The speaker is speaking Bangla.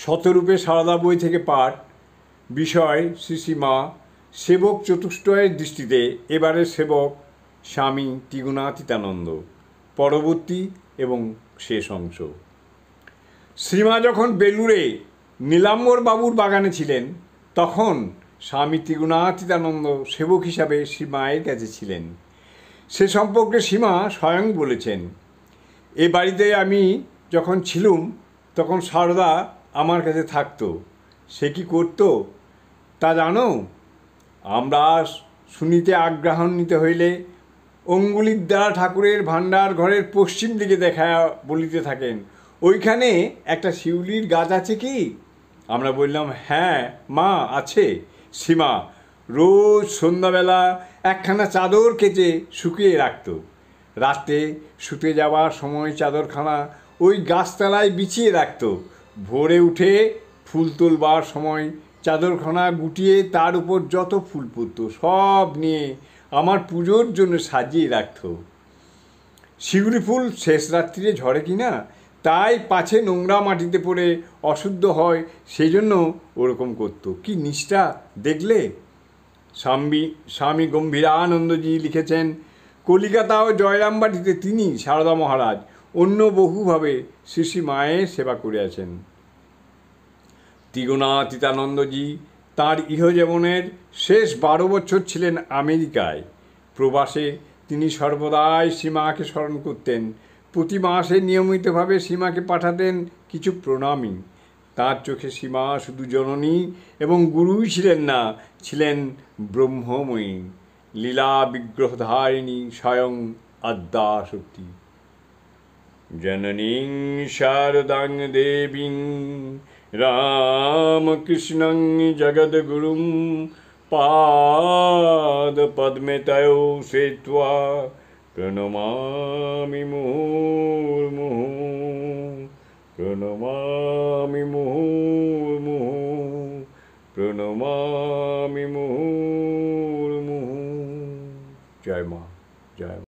শতরূপে সারদা বই থেকে পাঠ। বিষয় শ্রীশ্রীমা সেবক চতুষ্টয়ের দৃষ্টিতে এবারের সেবক স্বামী ত্রিগুণাতীতানন্দ। পরবর্তী এবং শেষ অংশ। শ্রীমা যখন বেলুড়ে নীলাম্বর বাবুর বাগানে ছিলেন তখন স্বামী ত্রিগুণাতীতানন্দ সেবক হিসাবে শ্রীমায়ের কাছে ছিলেন। সে সম্পর্কে শ্রীমা স্বয়ং বলেছেন, এ বাড়িতে আমি যখন ছিলুম তখন সারদা আমার কাছে থাকতো। সে কি করতো তা জানো? আমরা শুনিতে আগ্রাহান্বিত হইলে অঙ্গুলির দ্বারা ঠাকুরের ভাণ্ডার ঘরের পশ্চিম দিকে দেখা বলিতে থাকেন, ওইখানে একটা শিউলির গাছ আছে কি? আমরা বললাম, হ্যাঁ মা আছে। শ্রীমা রোজ সন্ধ্যাবেলা একখানা চাদর কেচে শুকিয়ে রাখত। রাতে শুতে যাওয়ার সময় চাদরখানা ওই গাছতলায় বিছিয়ে রাখত। ভোরে উঠে ফুল তোলবার সময় চাদরখানা গুটিয়ে তার উপর যত ফুল পড়ত সব নিয়ে আমার পুজোর জন্য সাজিয়ে রাখত। শিউলি ফুল শেষ রাত্রিরে ঝরে কিনা, তাই পাছে নোংরা মাটিতে পড়ে অশুদ্ধ হয়, সেই জন্য ওরকম করত। কি নিষ্ঠা দেখলে! স্বামী গম্ভীরানন্দজি লিখেছেন, কলিকাতা ও জয়রামবাটিতে তিনি সারদা মহারাজ অন্য বহুভাবে শ্রী মায়ের সেবা করিয়াছেন। ত্রিগুণাতীতানন্দজি তাঁর ইহজীবনের শেষ 12 বছর ছিলেন আমেরিকায়। প্রবাসে তিনি সর্বদাই শ্রীমাকে স্মরণ করতেন। প্রতি মাসে নিয়মিতভাবে শ্রীমাকে পাঠাতেন কিছু প্রণামী। তাঁর চোখে শ্রীমা শুধু জননী এবং গুরুই ছিলেন না, ছিলেন ব্রহ্মময়ী, লীলা বিগ্রহধারিণী, স্বয়ং আদ্যাশক্তি। জননীং শারদাং দেবীং রামকৃষ্ণং জগদ্গুরুং পাদপদ্মে তয়ো সেত্বা প্রণমামি মুহুর্মুহুঃ, প্রণমামি মুহুর্মুহুঃ, প্রণমামি মুহুর্মুহুঃ। জয় মা, জয় মা।